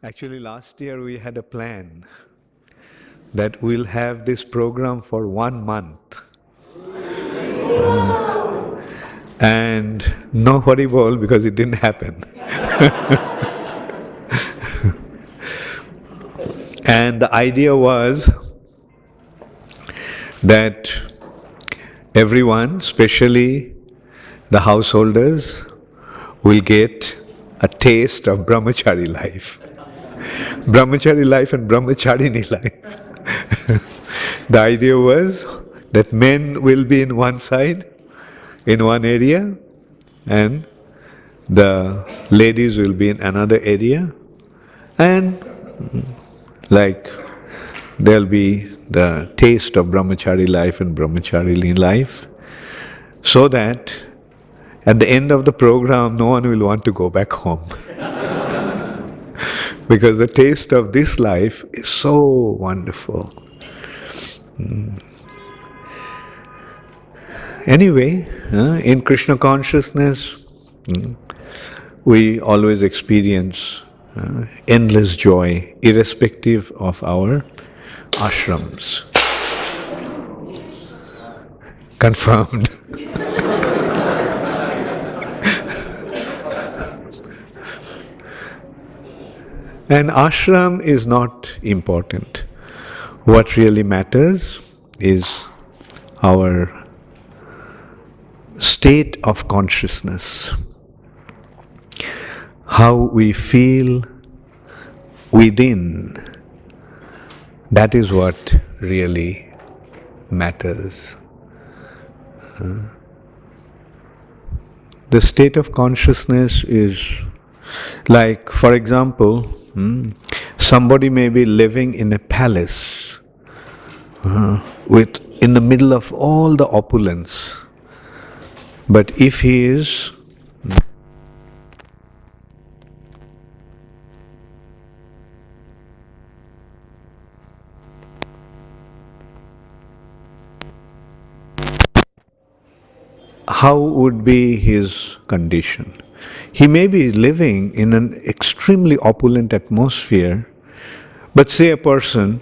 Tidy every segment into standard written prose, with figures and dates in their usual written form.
Actually, last year we had a plan that we'll have this program for 1 month. And no horrible because it didn't happen. And the idea was that everyone, especially the householders, will get a taste of brahmachari life. Brahmachari life and brahmacharini life. The idea was that men will be in one side, in one area, and the ladies will be in another area, and like there'll be the taste of brahmachari life and brahmacharini life, so that at the end of the program no one will want to go back home. Because the taste of this life is so wonderful. Anyway, in Krishna consciousness, we always experience endless joy, irrespective of our ashrams. Confirmed. And ashram is not important. What really matters is our state of consciousness, how we feel within. That is what really matters. The state of consciousness is like, for example, somebody may be living in a palace with in the middle of all the opulence, but if he is how would be his condition? He may be living in an extremely opulent atmosphere, but say a person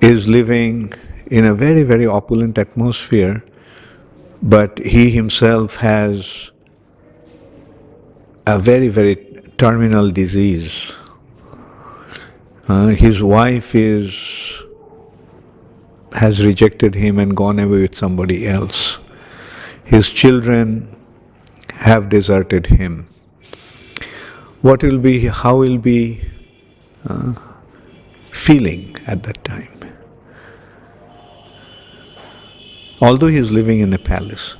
is living in a very, very opulent atmosphere, but he himself has a very, very terminal disease. His wife has rejected him and gone away with somebody else. His children have deserted him. How will be feeling at that time? Although he is living in a palace.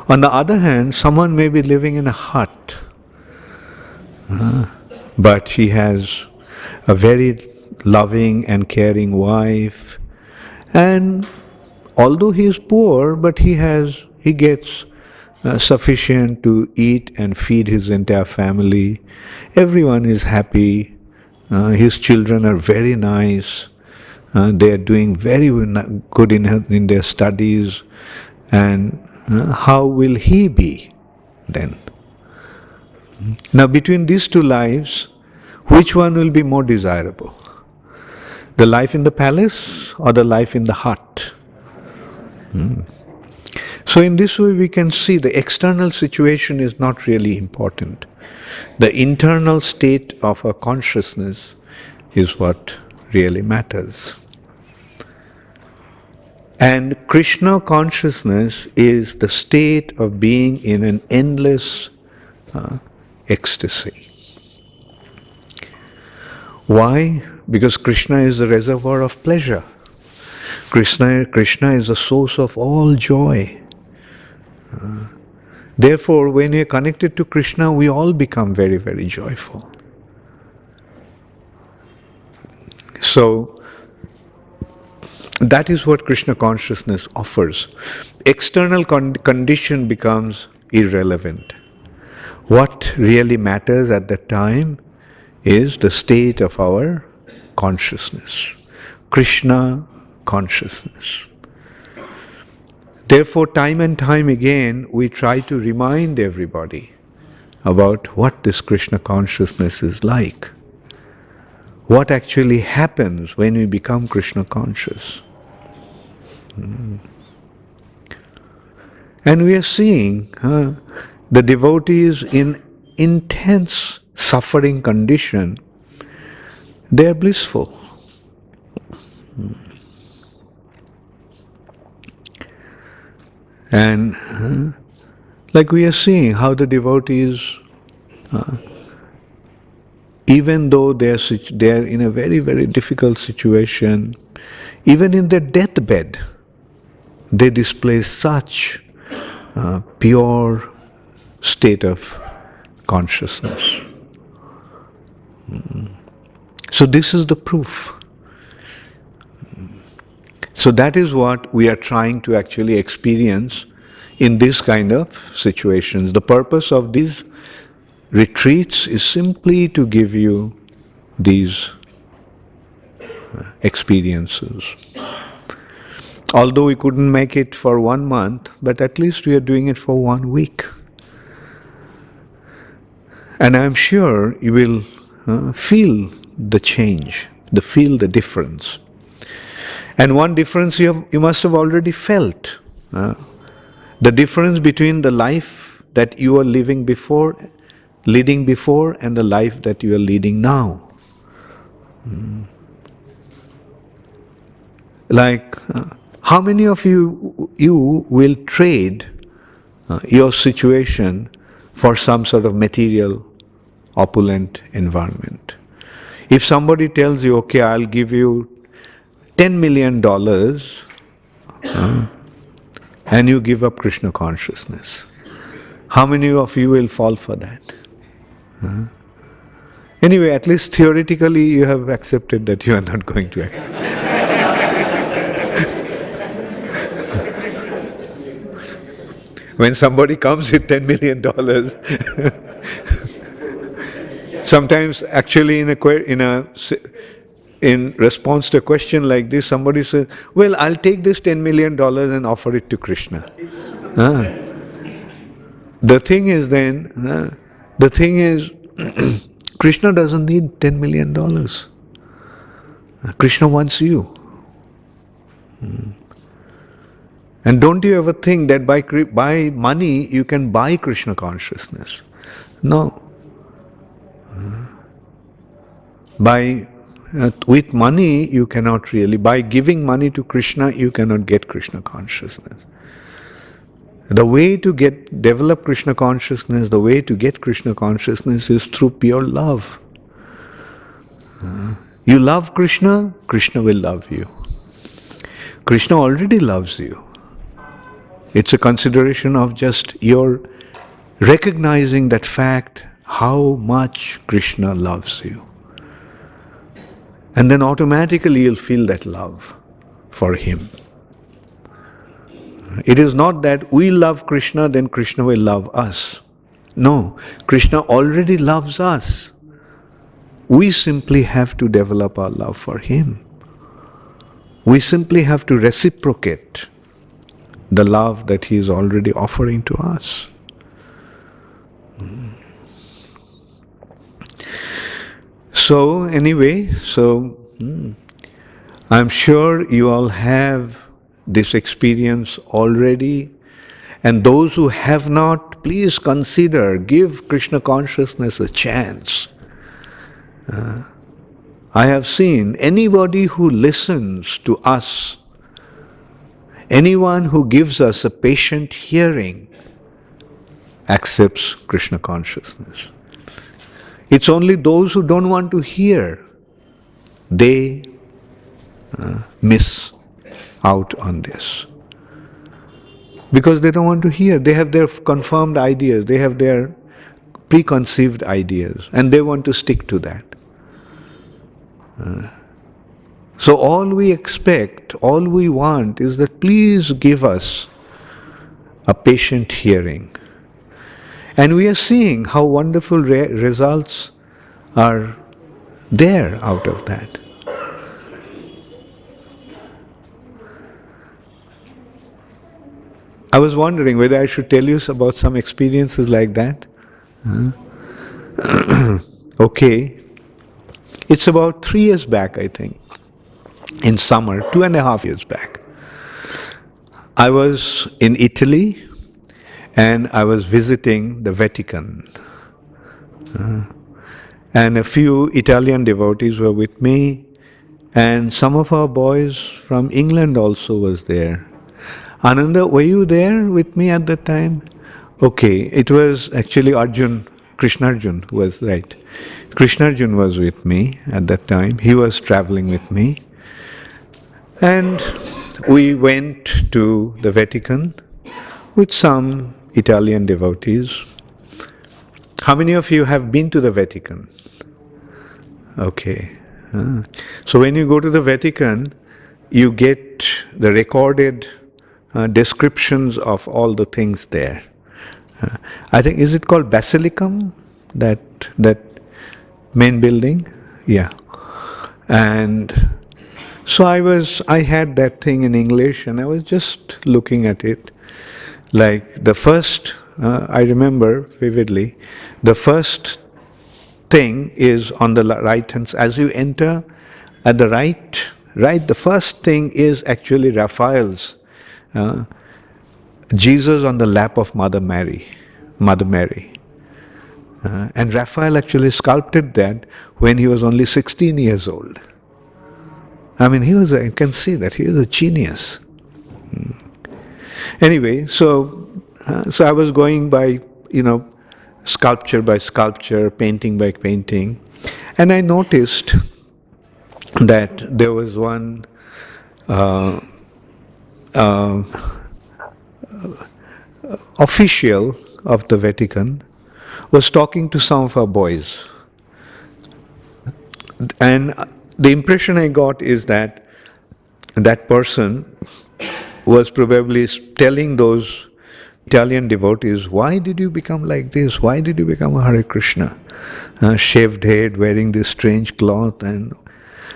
On the other hand, someone may be living in a hut, but he has a very loving and caring wife, and although he is poor, but he gets sufficient to eat and feed his entire family. Everyone is happy. His children are very nice. They are doing very good in their studies. And how will he be then? Now, between these two lives, which one will be more desirable? The life in the palace or the life in the hut? So in this way we can see the external situation is not really important. The internal state of our consciousness is what really matters. And Krishna consciousness is the state of being in an endless ecstasy. Why? Because Krishna is the reservoir of pleasure. Krishna is the source of all joy. Therefore, when we are connected to Krishna, we all become very, very joyful. So, that is what Krishna consciousness offers. External condition becomes irrelevant. What really matters at that time is the state of our consciousness, Krishna consciousness. Therefore, time and time again, we try to remind everybody about what this Krishna consciousness is like. what actually happens when we become Krishna conscious. And we are seeing the devotees in intense suffering condition, they are blissful. And like we are seeing how the devotees, even though they are in a very, very difficult situation, even in their deathbed, they display such pure state of consciousness. So this is the proof. So that is what we are trying to actually experience in this kind of situations. The purpose of these retreats is simply to give you these experiences. Although we couldn't make it for 1 month, but at least we are doing it for 1 week. And I'm sure you will feel the change, feel the difference. And one difference you must have already felt. The difference between the life that you were leading before, and the life that you are leading now. Like, how many of you will trade your situation for some sort of material, opulent environment? If somebody tells you, okay, I'll give you $10 million, and you give up Krishna consciousness, how many of you will fall for that? Anyway, at least theoretically you have accepted that you are not going to accept. When somebody comes with $10 million, sometimes actually in response to a question like this, somebody says, well, I'll take this $10 million and offer it to Krishna. The thing is, Krishna doesn't need $10 million. Krishna wants you. And don't you ever think that by money you can buy Krishna consciousness. No. With money you cannot really. By giving money to Krishna you cannot get Krishna consciousness. The way to develop Krishna consciousness, the way to get Krishna consciousness is through pure love. You love Krishna, Krishna will love you. Krishna already loves you. It's a consideration of just your recognizing that fact, how much Krishna loves you. And then automatically you'll feel that love for him. It is not that we love Krishna, then Krishna will love us. No, Krishna already loves us. We simply have to develop our love for him. We simply have to reciprocate the love that he is already offering to us. So anyway, I'm sure you all have this experience already, and those who have not, please consider, give Krishna consciousness a chance. I have seen anybody who listens to us, anyone who gives us a patient hearing, accepts Krishna consciousness. It's only those who don't want to hear, they miss out on this. Because they don't want to hear. They have their confirmed ideas, they have their preconceived ideas, and they want to stick to that. So all we expect, all we want is that please give us a patient hearing. And we are seeing how wonderful results are there out of that. I was wondering whether I should tell you about some experiences like that. Okay. It's about 3 years back, I think, in summer, 2.5 years back. I was in Italy and I was visiting the Vatican. And a few Italian devotees were with me, and some of our boys from England also was there. Ananda, were you there with me at that time? Okay, it was actually Arjun, Krishnarjun was right. Krishnarjun was with me at that time. He was traveling with me. And we went to the Vatican with some Italian devotees. How many of you have been to the Vatican? Okay. So when you go to the Vatican, you get the recorded descriptions of all the things there. I think, is it called Basilicum? That main building? Yeah. And so I had that thing in English and I was just looking at it. Like the first, I remember vividly, the first thing is on the right hand side. As you enter at the right, the first thing is actually Raphael's Jesus on the lap of Mother Mary. And Raphael actually sculpted that when he was only 16 years old. I mean, you can see that he was a genius. Anyway, so I was going by, sculpture by sculpture, painting by painting, and I noticed that there was one official of the Vatican was talking to some of our boys. And the impression I got is that that person was probably telling those Italian devotees, why did you become like this? Why did you become a Hare Krishna? Shaved head, wearing this strange cloth. And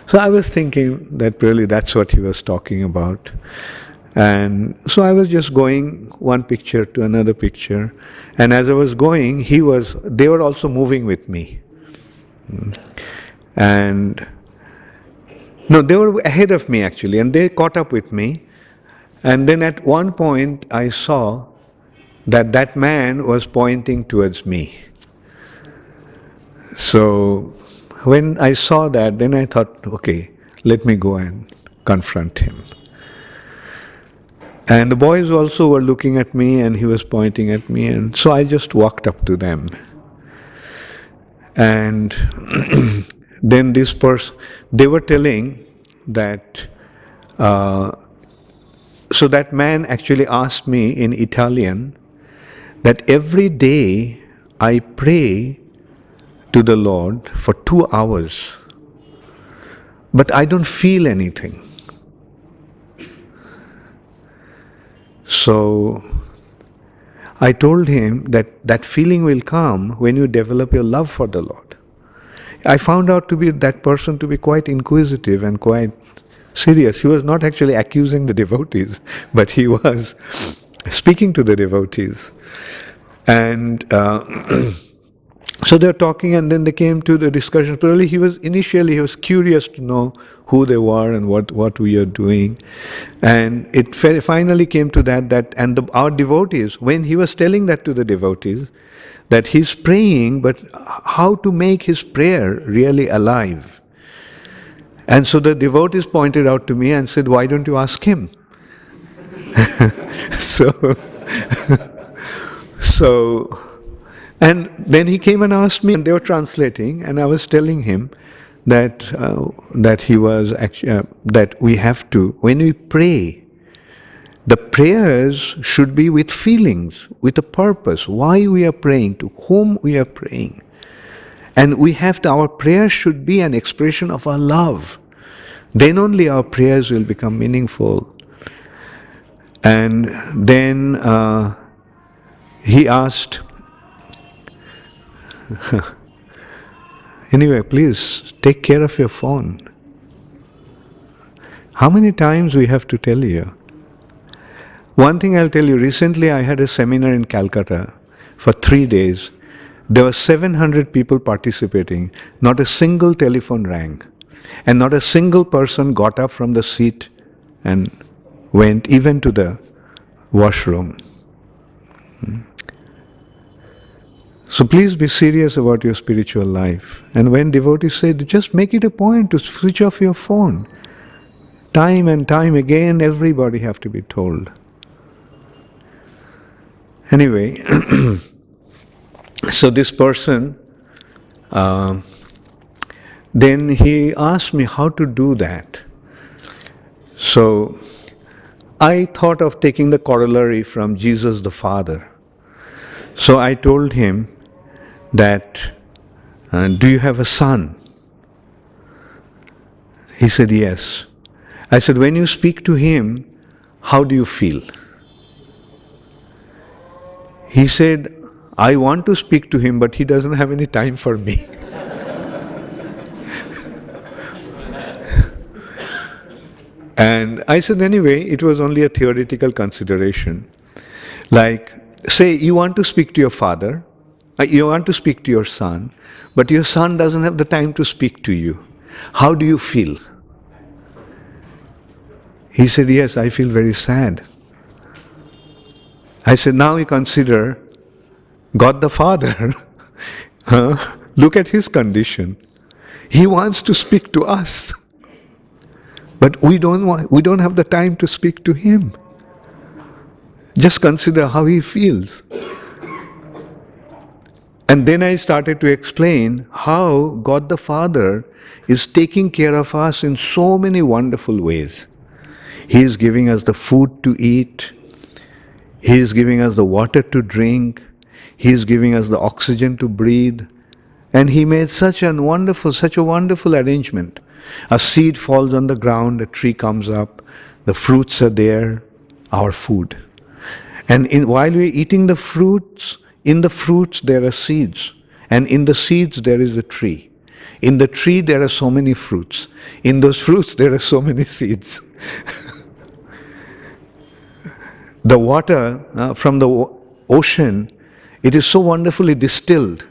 so I was thinking that really that's what he was talking about. And so I was just going one picture to another picture. And as I was going, they were also moving with me. And no, they were ahead of me actually, and they caught up with me. And then at one point I saw that man was pointing towards me. So when I saw that, then I thought, okay, let me go and confront him. And the boys also were looking at me and he was pointing at me, and so I just walked up to them. And then this person, they were telling that, so that man actually asked me in Italian that every day I pray to the Lord for 2 hours, but I don't feel anything. So I told him that feeling will come when you develop your love for the Lord. I found out that person to be quite inquisitive and quite serious. He was not actually accusing the devotees, but he was speaking to the devotees. And so they were talking, and then they came to the discussion. Probably he was curious to know who they were and what we are doing. And it finally came to our devotees, when he was telling that to the devotees, that he's praying, but how to make his prayer really alive. And so the devotees pointed out to me and said, why don't you ask him? And then he came and asked me, and they were translating, and I was telling him that he was actually, that we have to, when we pray, the prayers should be with feelings, with a purpose, why we are praying, to whom we are praying. And our prayers should be an expression of our love. Then only our prayers will become meaningful. And then he asked, anyway, please take care of your phone. How many times we have to tell you? One thing I'll tell you, recently I had a seminar in Calcutta for 3 days, There were 700 people participating. Not a single telephone rang. And not a single person got up from the seat and went even to the washroom. So please be serious about your spiritual life. And when devotees say, just make it a point to switch off your phone. Time and time again, everybody have to be told. Anyway, so this person, then he asked me how to do that. So I thought of taking the corollary from Jesus the Father. So I told him that, do you have a son? He said, yes. I said, when you speak to him, how do you feel? He said, I want to speak to him, but he doesn't have any time for me. And I said, anyway, it was only a theoretical consideration. Like, say you want to speak to your father, you want to speak to your son, but your son doesn't have the time to speak to you. How do you feel? He said, yes, I feel very sad. I said, now you consider God the Father. Look at his condition. He wants to speak to us. But we don't have the time to speak to him. Just consider how he feels. And then I started to explain how God the Father is taking care of us in so many wonderful ways. He is giving us the food to eat. He is giving us the water to drink. He is giving us the oxygen to breathe. And he made such a wonderful arrangement. A seed falls on the ground, a tree comes up, the fruits are there, our food. And while we're eating the fruits, in the fruits there are seeds. And in the seeds there is a tree. In the tree there are so many fruits. In those fruits there are so many seeds. The water from the ocean, it is so wonderfully distilled.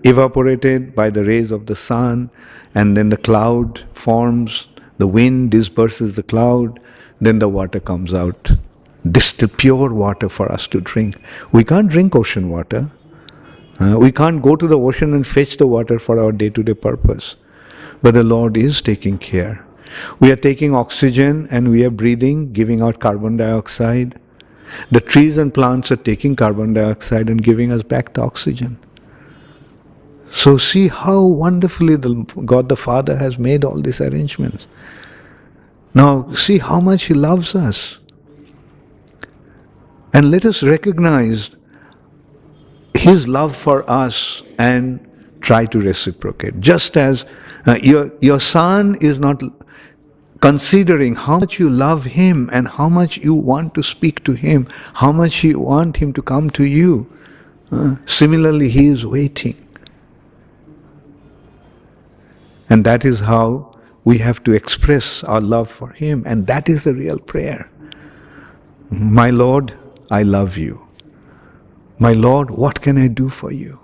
Evaporated by the rays of the sun, and then the cloud forms, the wind disperses the cloud, then the water comes out. Distilled pure water for us to drink. We can't drink ocean water. We can't go to the ocean and fetch the water for our day-to-day purpose. But the Lord is taking care. We are taking oxygen and we are breathing, giving out carbon dioxide. The trees and plants are taking carbon dioxide and giving us back the oxygen. So see how wonderfully God the Father has made all these arrangements. Now see how much He loves us. And let us recognize His love for us and try to reciprocate. Just as your son is not considering how much you love him and how much you want to speak to him, how much you want him to come to you. Similarly, he is waiting. And that is how we have to express our love for him. And that is the real prayer. My Lord, I love you. My Lord, what can I do for you?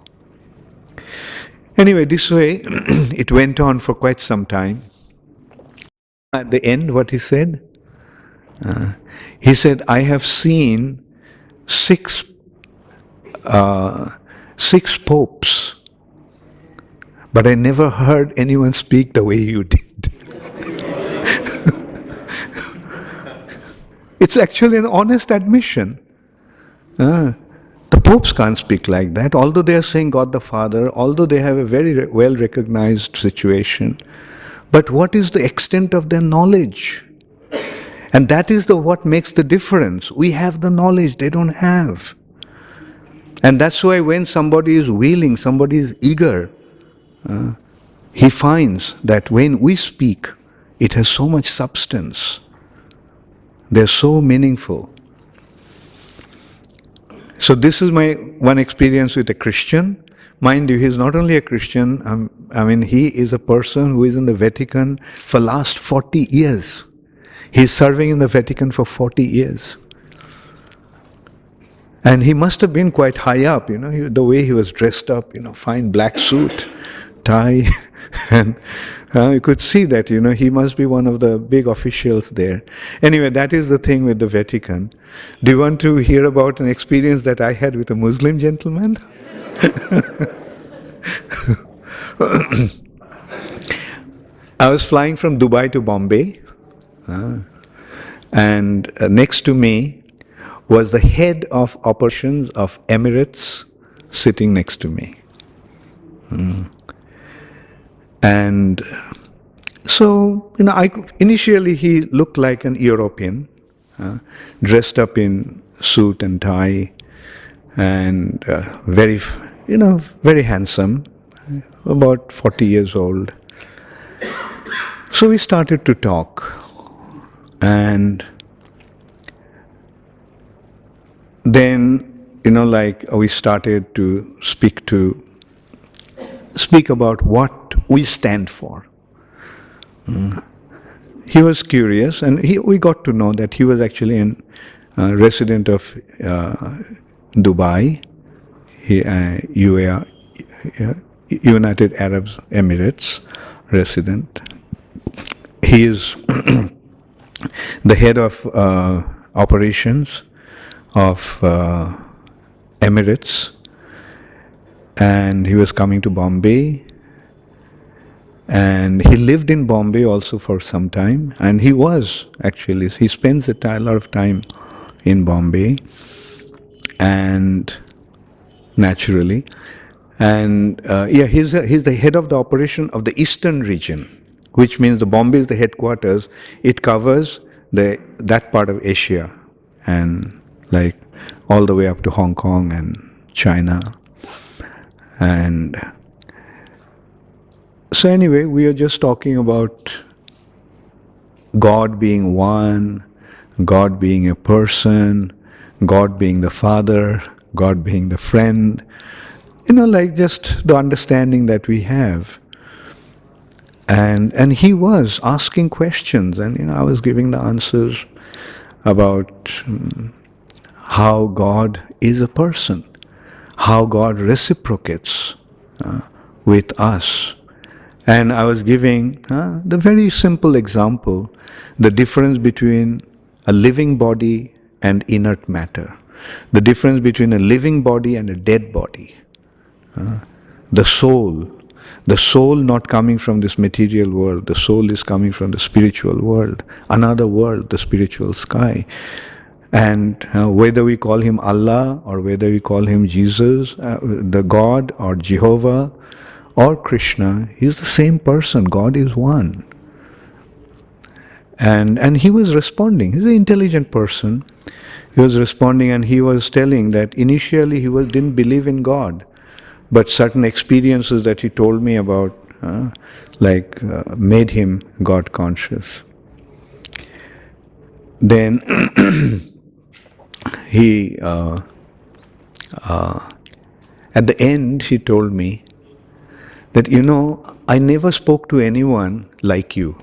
Anyway, this way it went on for quite some time. At the end, what he said? He said, I have seen six popes, but I never heard anyone speak the way you did. It's actually an honest admission. The popes can't speak like that, although they are saying God the Father, although they have a very well recognized situation. But what is the extent of their knowledge? And that is what makes the difference. We have the knowledge, they don't have. And that's why when somebody is willing, somebody is eager, he finds that when we speak, it has so much substance. They're so meaningful. So this is my one experience with a Christian. Mind you, he is not only a Christian, he is a person who is in the Vatican for last 40 years. He is serving in the Vatican for 40 years. And he must have been quite high up, the way he was dressed up, fine black suit, tie, and you could see that, he must be one of the big officials there. Anyway, that is the thing with the Vatican. Do you want to hear about an experience that I had with a Muslim gentleman? I was flying from Dubai to Bombay, and next to me was the head of operations of Emirates sitting next to me. And so, initially he looked like an European, dressed up in suit and tie, and very handsome, about 40 years old. So we started to talk, and then, we started to speak about what we stand for. He was curious, and we got to know that he was actually a resident of Dubai, United Arab Emirates resident. He is the head of operations of Emirates, and he was coming to Bombay, and he lived in Bombay also for some time, and he spends a lot of time in Bombay, and naturally, and he's the head of the operation of the eastern region, which means the Bombay is the headquarters. It covers that part of Asia, and all the way up to Hong Kong and China. And so anyway, we are just talking about God being one, God being a person, God being the Father, God being the friend, just the understanding that we have. And he was asking questions, and I was giving the answers about how God is a person, how God reciprocates with us. And I was giving the very simple example, the difference between a living body and inert matter, the difference between a living body and a dead body, the soul not coming from this material world, the soul is coming from the spiritual world, another world, the spiritual sky. And whether we call him Allah or whether we call him Jesus, the God or Jehovah or Krishna, he's the same person. God is one. And he was responding. He's an intelligent person. He was responding, and he was telling that initially he didn't believe in God, but certain experiences that he told me about made him God conscious. Then he, at the end, he told me that, I never spoke to anyone like you.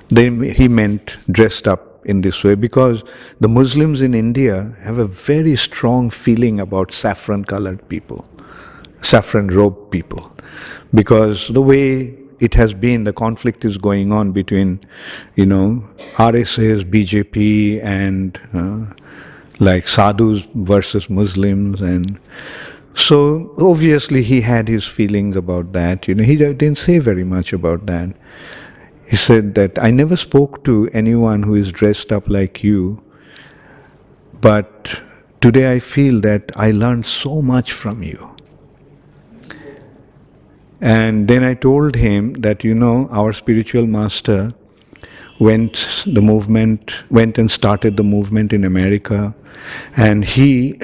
Then he meant dressed up in this way, because the Muslims in India have a very strong feeling about saffron-colored people, saffron-robed people, because the way it has been, the conflict is going on between, RSS, BJP, and sadhus versus Muslims, and so obviously he had his feelings about that. He didn't say very much about that. He said that I never spoke to anyone who is dressed up like you, but today I feel that I learned so much from you. And then I told him that, our spiritual master went and started the movement in America, and he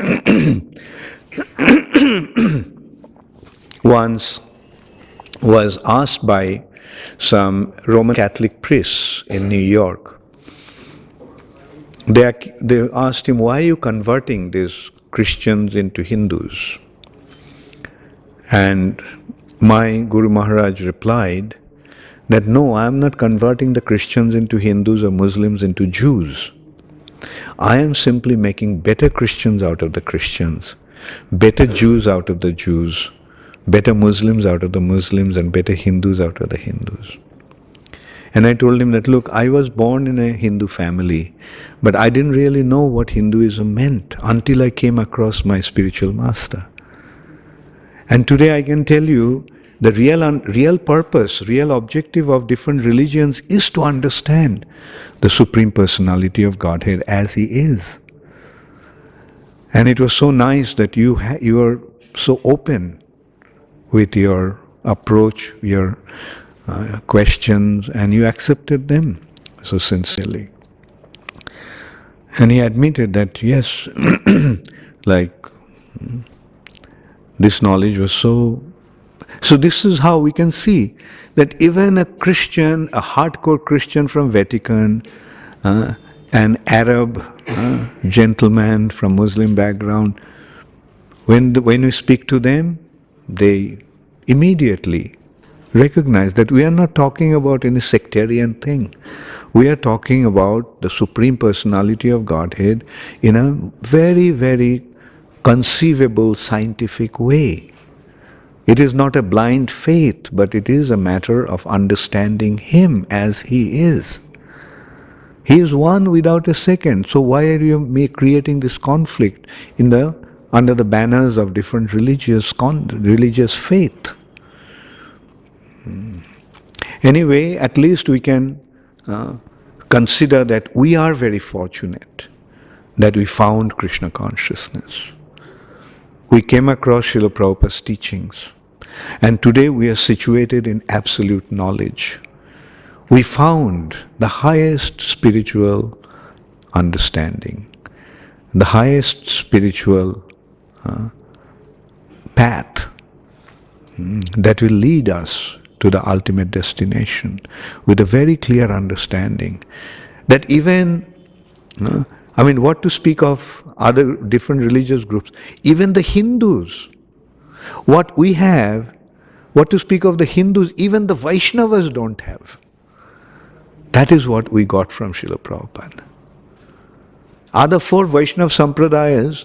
once was asked by some Roman Catholic priests in New York. They asked him, why are you converting these Christians into Hindus? And my Guru Maharaj replied that no, I am not converting the Christians into Hindus or Muslims into Jews. I am simply making better Christians out of the Christians, better Jews out of the Jews, better Muslims out of the Muslims, and better Hindus out of the Hindus. And I told him that, look, I was born in a Hindu family, but I didn't really know what Hinduism meant until I came across my spiritual master. And today I can tell you the real purpose, real objective of different religions is to understand the Supreme Personality of Godhead as He is. And it was so nice that you are so open with your approach, your questions, and you accepted them so sincerely. And he admitted that, yes, like this knowledge was so... So this is how we can see that even a Christian, a hardcore Christian from Vatican, an Arab gentleman from Muslim background, when we speak to them, they immediately recognize that we are not talking about any sectarian thing. We are talking about the Supreme Personality of Godhead in a very, very conceivable scientific way. It is not a blind faith, but it is a matter of understanding Him as He is. He is one without a second. So why are you creating this conflict under the banners of different religious faith? Anyway, at least we can consider that we are very fortunate that we found Krishna consciousness. We came across Srila Prabhupada's teachings, and today we are situated in absolute knowledge. We found the highest spiritual understanding, the highest spiritual path that will lead us to the ultimate destination with a very clear understanding that even, what to speak of other different religious groups, even the Hindus, what we have, what to speak of the Hindus, even the Vaishnavas don't have. That is what we got from Srila Prabhupada. Other four Vaishnava Sampradayas,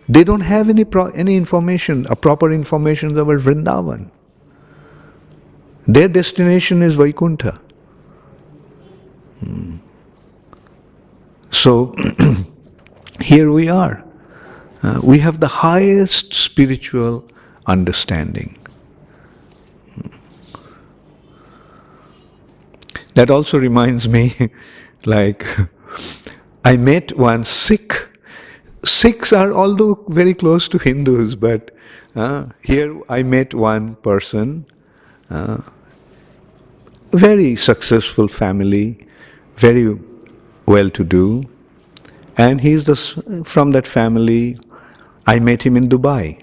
they don't have any information, a proper information about Vrindavan. Their destination is Vaikuntha. So, here we are. We have the highest spiritual understanding. That also reminds me, like, I met one Sikh. Sikhs are although very close to Hindus, but here I met one person, very successful family, very well-to-do, and he's from that family. I met him in Dubai,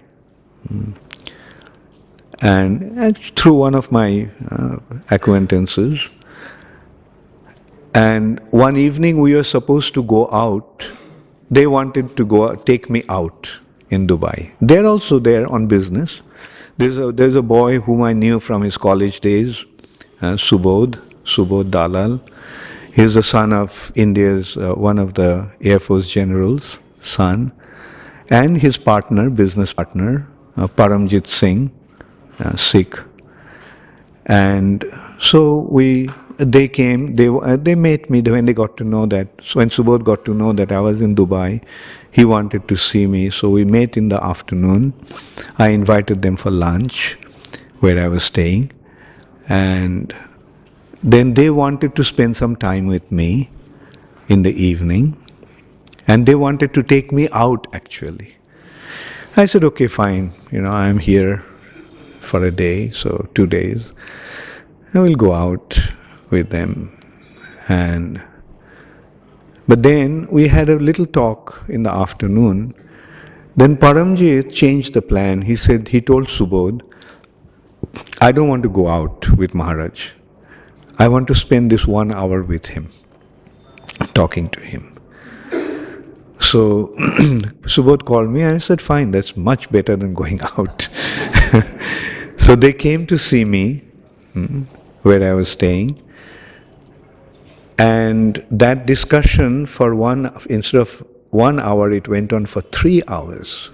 and through one of my acquaintances. And one evening we were supposed to go out. They wanted to take me out in Dubai. They're also there on business. There's a boy whom I knew from his college days, Subodh Dalal. He's the son of India's, one of the Air Force generals' son, and his partner, business partner, Paramjit Singh, Sikh. And so they came, they met me when they got to know that, so when Subodh got to know that I was in Dubai, he wanted to see me, so we met in the afternoon. I invited them for lunch where I was staying, and then they wanted to spend some time with me in the evening, and they wanted to take me out actually. I said, okay, fine, I'm here for a day, so 2 days. I will go out with them. But then we had a little talk in the afternoon. Then Paramjit changed the plan. He told Subodh, I don't want to go out with Maharaj. I want to spend this 1 hour with him, talking to him. So Subodh called me and I said, fine, that's much better than going out. So they came to see me where I was staying. And that discussion instead of 1 hour, it went on for 3 hours.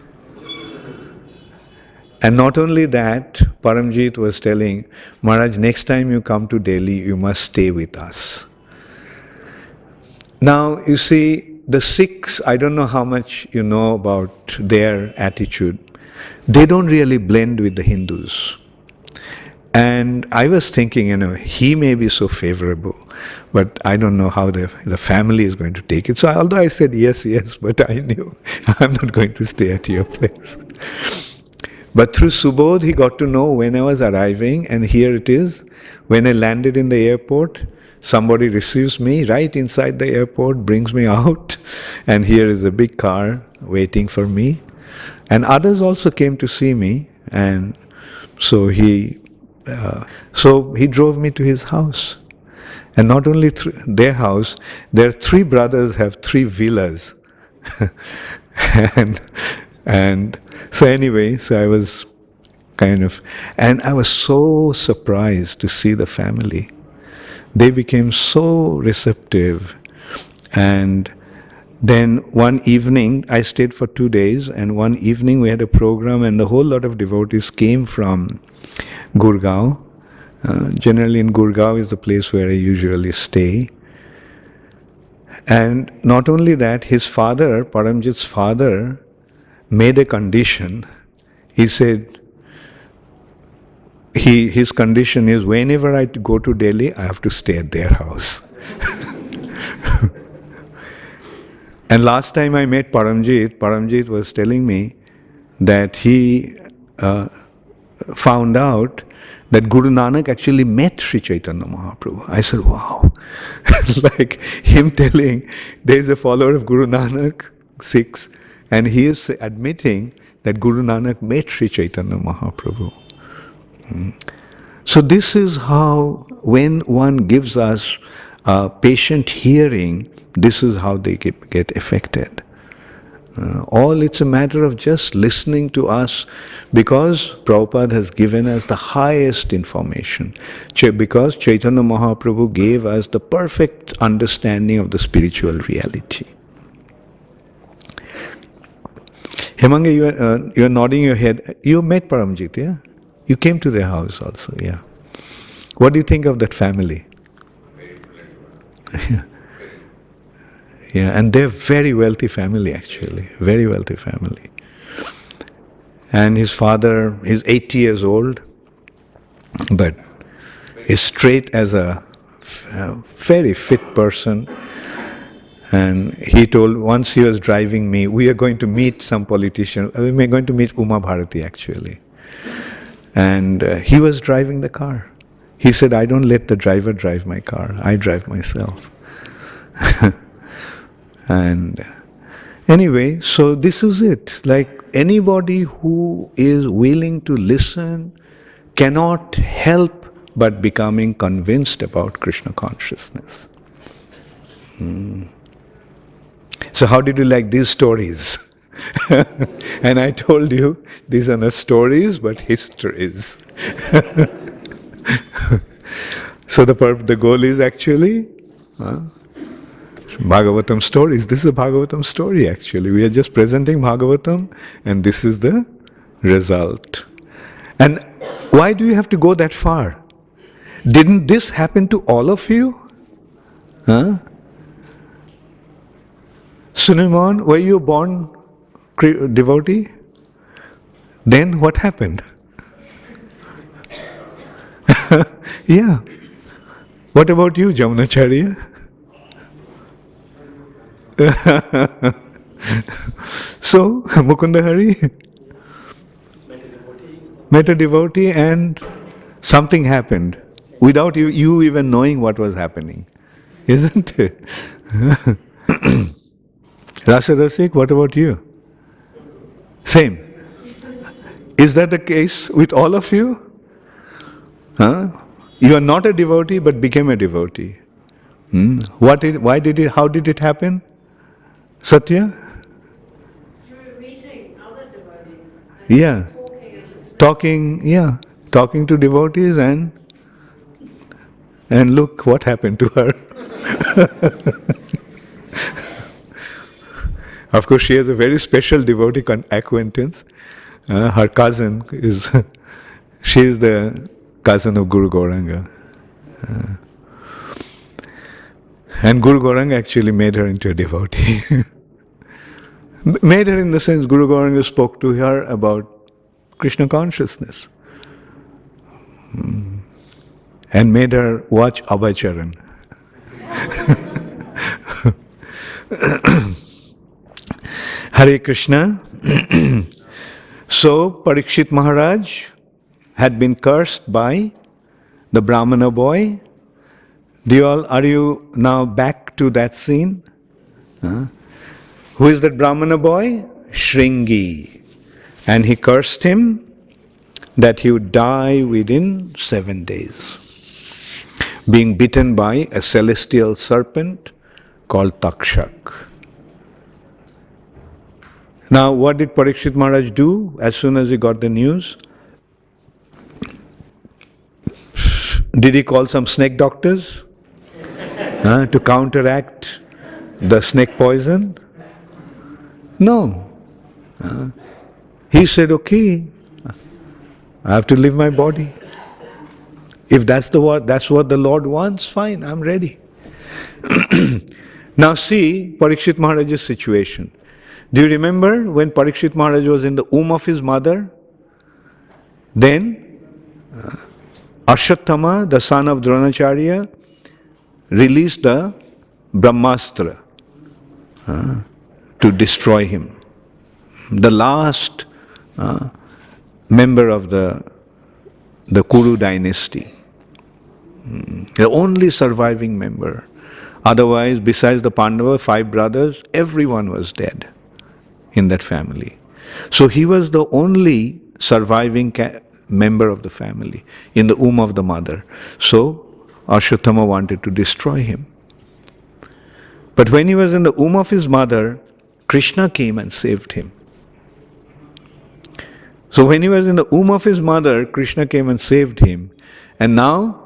And not only that, Paramjit was telling, Maharaj, next time you come to Delhi, you must stay with us. Now, you see, the Sikhs, I don't know how much you know about their attitude. They don't really blend with the Hindus. And I was thinking, he may be so favorable, but I don't know how the family is going to take it. So although I said yes, but I knew I'm not going to stay at your place. But through Subodh, he got to know when I was arriving, and here it is. When I landed in the airport, somebody receives me right inside the airport, brings me out, and here is a big car waiting for me. And others also came to see me, and so he drove me to his house. And not only their house, their 3 brothers have 3 villas. and so anyway, so I was and I was so surprised to see the family. They became so receptive. And then one evening, I stayed for 2 days, and one evening we had a program, and a whole lot of devotees came from Gurgaon. Generally in Gurgaon is the place where I usually stay. And not only that, his father, Paramjit's father, made a condition. He said, his condition is, whenever I go to Delhi, I have to stay at their house. And last time I met Paramjit was telling me that he found out that Guru Nanak actually met Sri Chaitanya Mahaprabhu. I said, wow. Like him telling, there is a follower of Guru Nanak, Sikhs, and he is admitting that Guru Nanak met Sri Chaitanya Mahaprabhu. So this is how, when one gives us a patient hearing, this is how they get affected. It's a matter of just listening to us, because Prabhupada has given us the highest information. Because Chaitanya Mahaprabhu gave us the perfect understanding of the spiritual reality. Hemanga, you are nodding your head. You met Paramjit, yeah? You came to their house also, yeah. What do you think of that family? Yeah, and they're very wealthy family actually, very wealthy family. And his father is 80 years old, but is straight as a very fit person. And he told, once he was driving me, we are going to meet some politician, we are going to meet Uma Bharati actually. And he was driving the car. He said, I don't let the driver drive my car, I drive myself. And anyway, so this is it. Like anybody who is willing to listen cannot help but becoming convinced about Krishna consciousness. So how did you like these stories? And I told you, these are not stories but histories. So the goal is actually Bhagavatam stories. This is a Bhagavatam story actually. We are just presenting Bhagavatam, and this is the result. And why do you have to go that far? Didn't this happen to all of you? Sunimon, were you born devotee? Then what happened? Yeah. What about you, Jamunacharya? So, Mukunda Hari met a devotee and something happened without you even knowing what was happening. Isn't it? Rasa Rasik, what about you? Same. Is that the case with all of you? You are not a devotee but became a devotee. How did it happen? Satya? Through meeting other devotees. Yeah. Talking to devotees and look what happened to her. Of course, she has a very special devotee acquaintance. Her cousin is, she is the cousin of Guru Gauranga. And Guru Gauranga actually made her into a devotee. Made her in the sense Guru Gauranga spoke to her about Krishna consciousness. And made her watch Abhacharan. Hare Krishna. So Parikshit Maharaj had been cursed by the Brahmana boy. Are you now back to that scene? Who is that Brahmana boy? Shringi. And he cursed him that he would die within 7 days, being bitten by a celestial serpent called Takshak. Now, what did Parikshit Maharaj do as soon as he got the news? Did he call some snake doctors to counteract the snake poison? No. He said, okay, I have to leave my body. If that's what the Lord wants, fine, I'm ready. Now see Parikshit Maharaj's situation. Do you remember when Parikshit Maharaj was in the womb of his mother? Then Ashwathama, the son of Dronacharya, released the Brahmastra to destroy him. The last member of the Kuru dynasty. The only surviving member. Otherwise, besides the Pandava, 5 brothers, everyone was dead in that family. So he was the only surviving member of the family in the womb of the mother. So Ashwathama wanted to destroy him. But when he was in the womb of his mother, Krishna came and saved him. So when he was in the womb of his mother, Krishna came and saved him. And now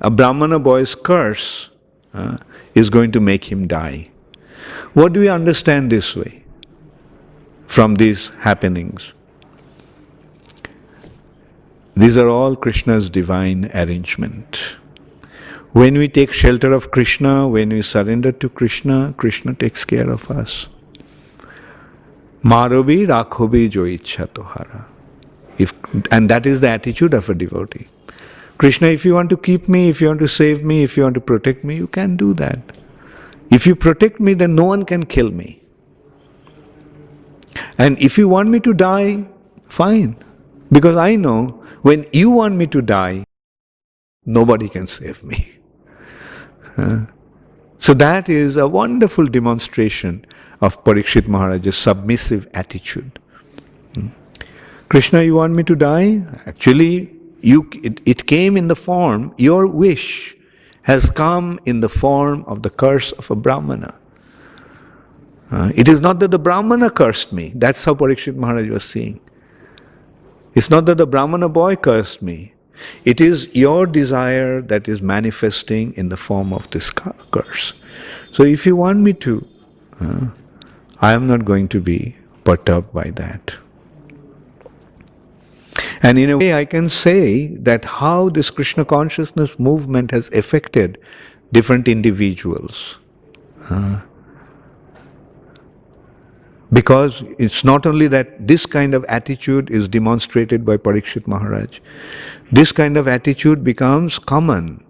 a Brahmana boy's curse is going to make him die. What do we understand this way from these happenings? These are all Krishna's divine arrangement. When we take shelter of Krishna, when we surrender to Krishna, Krishna takes care of us. Marobi rakhobi jo ichha tohara. And that is the attitude of a devotee. Krishna, if you want to keep me, if you want to save me, if you want to protect me, you can do that. If you protect me, then no one can kill me. And if you want me to die, fine. Because I know when you want me to die, nobody can save me. So that is a wonderful demonstration of Parikshit Maharaj's submissive attitude. Krishna, you want me to die? Actually, it came in the form, your wish has come in the form of the curse of a Brahmana. It is not that the Brahmana cursed me. That's how Parikshit Maharaj was seeing. It's not that the Brahmana boy cursed me. It is your desire that is manifesting in the form of this curse. So if you want me to, I am not going to be perturbed by that. And in a way I can say that how this Krishna consciousness movement has affected different individuals. Because it's not only that this kind of attitude is demonstrated by Parikshit Maharaj. This kind of attitude becomes common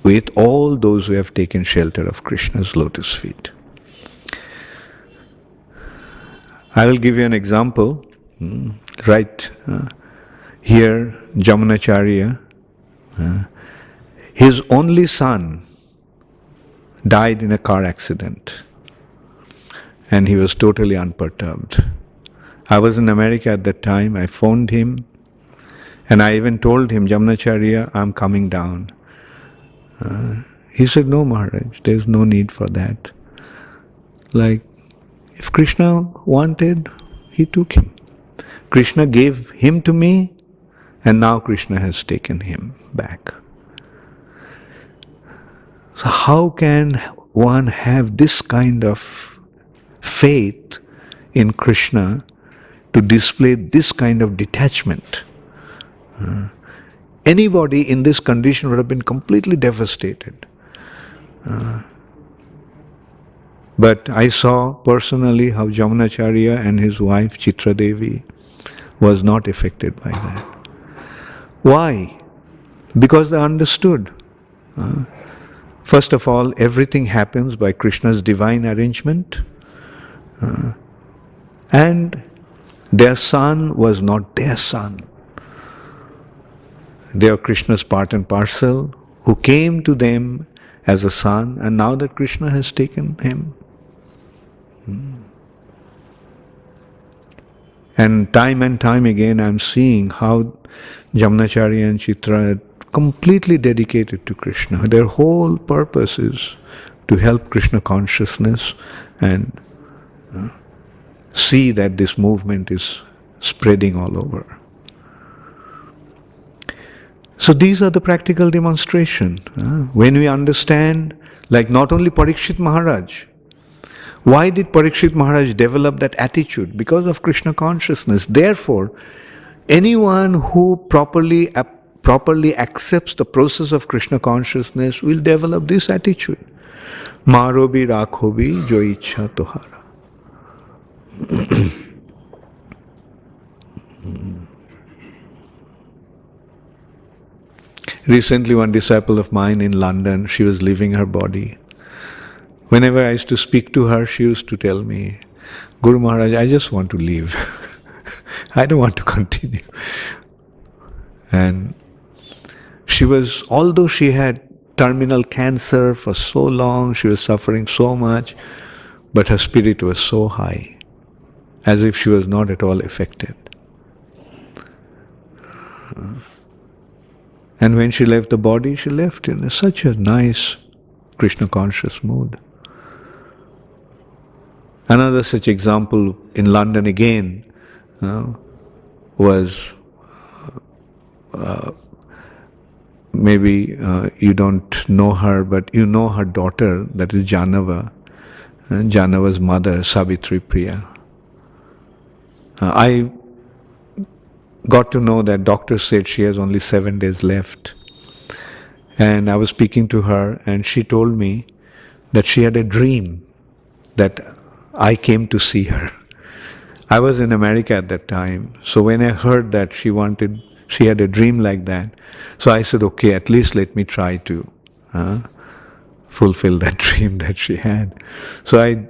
with all those who have taken shelter of Krishna's lotus feet. I will give you an example. Right here, Jamunacharya, his only son died in a car accident. And he was totally unperturbed. I was in America at that time. I phoned him and I even told him, Jamunacharya, I'm coming down. He said, no Maharaj, there's no need for that. Like, if Krishna wanted, he took him. Krishna gave him to me and now Krishna has taken him back. So how can one have this kind of faith in Krishna to display this kind of detachment? Anybody in this condition would have been completely devastated. But I saw personally how Jamunacharya and his wife Chitra Devi was not affected by that. Why? Because they understood. First of all, everything happens by Krishna's divine arrangement. And their son was not their son. They are Krishna's part and parcel, who came to them as a son, and now that Krishna has taken him. And time again I'm seeing how Jamunacharya and Chitra are completely dedicated to Krishna. Their whole purpose is to help Krishna consciousness and see that this movement is spreading all over. So these are the practical demonstrations. When we understand, like not only Parikshit Maharaj, why did Parikshit Maharaj develop that attitude? Because of Krishna consciousness. Therefore, anyone who properly accepts the process of Krishna consciousness will develop this attitude. Marobi rakhobi jo ichha tohara. Recently, one disciple of mine in London, she was leaving her body. Whenever I used to speak to her, she used to tell me, Guru Maharaj, I just want to leave. I don't want to continue. And she was, although she had terminal cancer for so long, she was suffering so much, but her spirit was so high, as if she was not at all affected. And when she left the body, she left in such a nice Krishna conscious mood. Another such example in London again was, maybe you don't know her, but you know her daughter, that is Janava, Janava's mother, Savitri Priya. I got to know that doctor said she has only 7 days left. And I was speaking to her and she told me that she had a dream that I came to see her. I was in America at that time. So when I heard that she had a dream like that, so I said, okay, at least let me try to fulfill that dream that she had. So I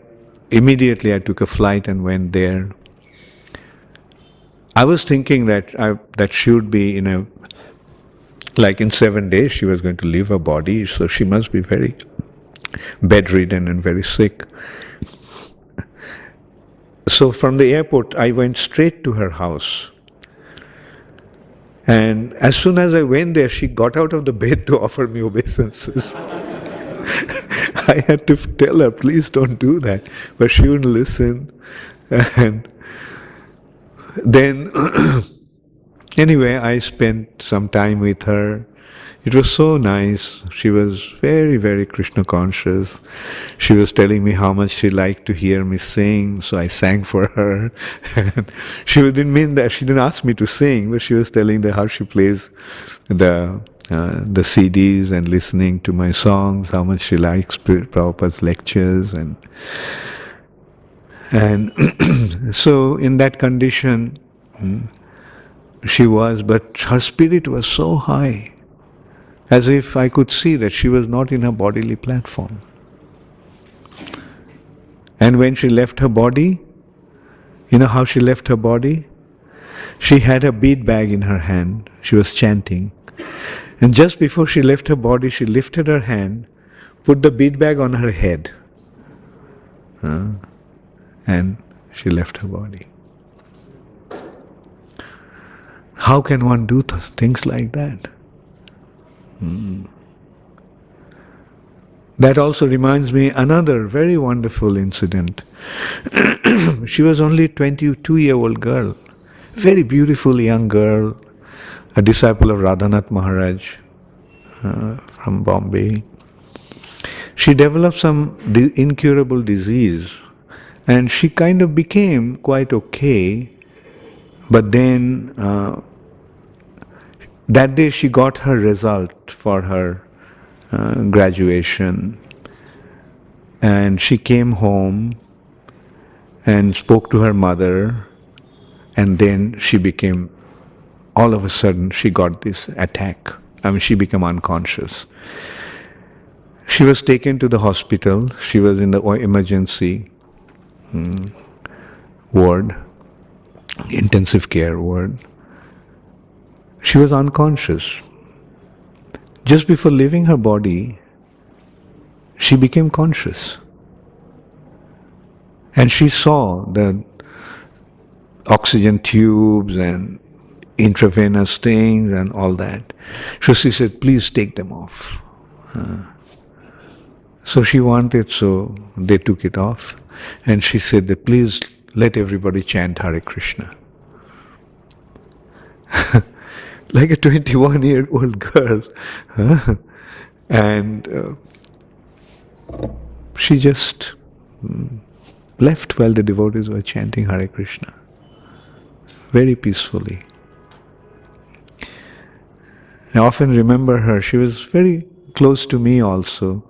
took a flight and went there. I was thinking that she would be like in 7 days she was going to leave her body, so she must be very bedridden and very sick. So from the airport, I went straight to her house. And as soon as I went there, she got out of the bed to offer me obeisances. I had to tell her, please don't do that. But she wouldn't listen. And then, anyway, I spent some time with her. It was so nice. She was very, very Krishna conscious. She was telling me how much she liked to hear me sing, so I sang for her. And she didn't mean that. She didn't ask me to sing, but she was telling how she plays the CDs and listening to my songs, how much she likes Prabhupada's lectures. And so in that condition, she was, but her spirit was so high, as if I could see that she was not in her bodily platform. And when she left her body, you know how she left her body? She had a bead bag in her hand. She was chanting. And just before she left her body, she lifted her hand, put the bead bag on her head, and she left her body. How can one do things like that? That also reminds me another very wonderful incident. She was only a 22-year-old girl, very beautiful young girl, a disciple of Radhanath Maharaj from Bombay. she developed some incurable disease, and she kind of became quite okay. But then that day she got her result for her graduation, and she came home and spoke to her mother, and then she became, all of a sudden she got this attack. I mean, she became unconscious. She was taken to the hospital. She was in the emergency ward, intensive care ward. She was unconscious. Just before leaving her body, she became conscious. And she saw the oxygen tubes and intravenous things and all that. So she said, please take them off. So she wanted, so they took it off. And she said that please let everybody chant Hare Krishna. Like a 21-year-old girl. And she just left while the devotees were chanting Hare Krishna. Very peacefully. I often remember her. She was very close to me also.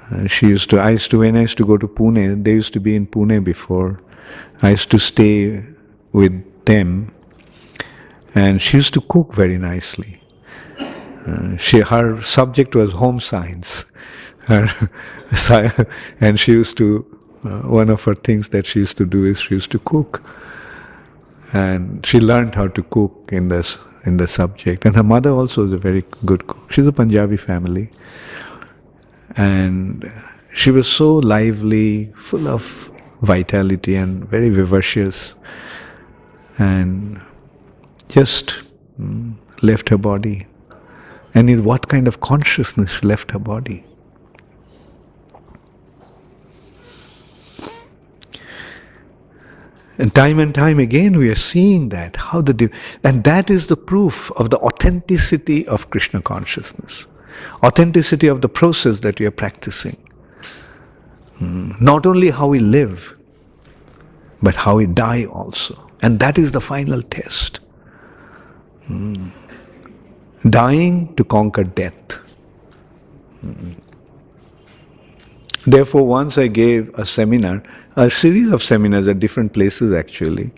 When I used to go to Pune, they used to be in Pune before. I used to stay with them, and she used to cook very nicely. Her subject was home science, and she used to. One of her things that she used to do is she used to cook, and she learned how to cook in the subject. And her mother also was a very good cook. She's a Punjabi family. And she was so lively, full of vitality and very vivacious, and just left her body. And in what kind of consciousness she left her body? And time again we are seeing that, and that is the proof of the authenticity of Krishna consciousness. Authenticity of the process that we are practicing. Not only how we live, but how we die also. And that is the final test. Dying to conquer death. Therefore, once I gave a seminar, a series of seminars at different places actually,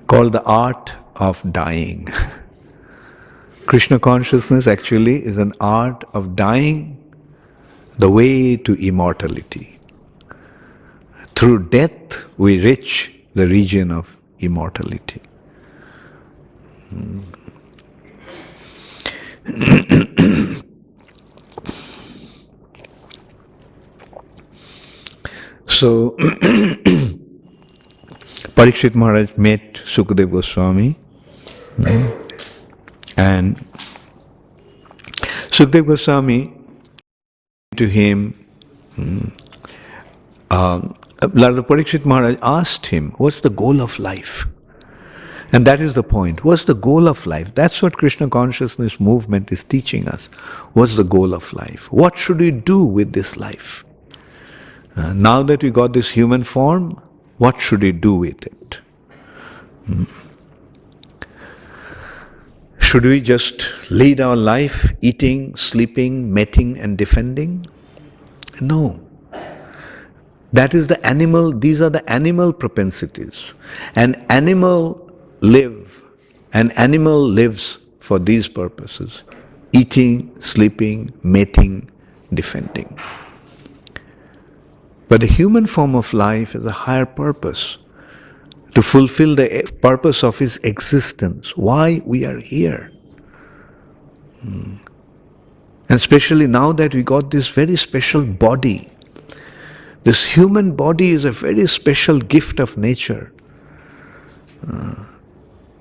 called The Art of Dying. Krishna consciousness actually is an art of dying the way to immortality. Through death, we reach the region of immortality. So, Parikshit Maharaj met Sukadeva Goswami, and Sukadeva Goswami to him, Parikshit Maharaj asked him, what's the goal of life? And that is the point. What's the goal of life? That's what Krishna consciousness movement is teaching us. What's the goal of life? What should we do with this life? Now that we got this human form, what should we do with it? Should we just lead our life eating, sleeping, mating and defending? No. That is the animal, these are the animal propensities. An animal lives for these purposes. Eating, sleeping, mating, defending. But the human form of life is a higher purpose, to fulfill the purpose of his existence, why we are here. And especially now that we got this very special body, this human body is a very special gift of nature.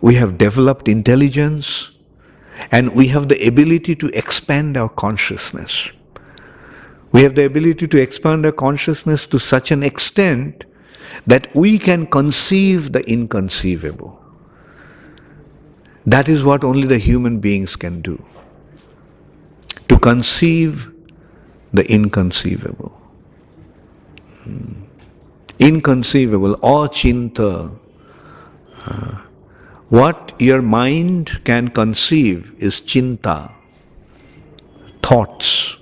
We have developed intelligence, and we have the ability to expand our consciousness. We have the ability to expand our consciousness to such an extent that we can conceive the inconceivable. That is what only the human beings can do. To conceive the inconceivable. Inconceivable, achinta. What your mind can conceive is chinta, thoughts.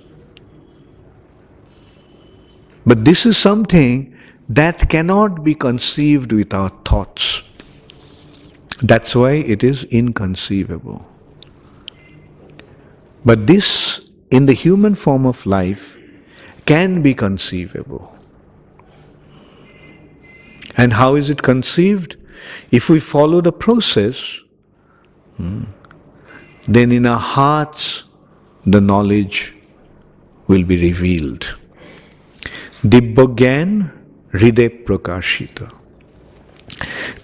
But this is something that cannot be conceived with our thoughts. That's why it is inconceivable. But this, in the human form of life, can be conceivable. And how is it conceived? If we follow the process, then in our hearts the knowledge will be revealed. Dibbogyan Hriday Prakashita.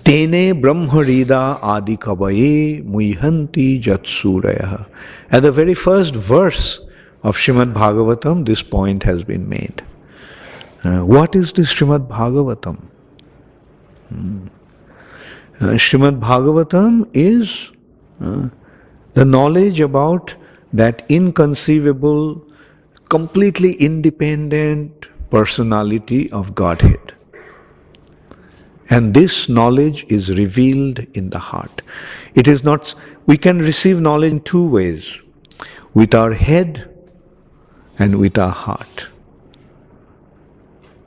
Tene Brahmarida Adi Kavaye Muihanti Jatsuraya. At the very first verse of Srimad Bhagavatam, this point has been made. What is this Srimad Bhagavatam? Srimad Bhagavatam is the knowledge about that inconceivable, completely independent personality of Godhead. And this knowledge is revealed in the heart. It is not, we can receive knowledge in two ways, with our head and with our heart.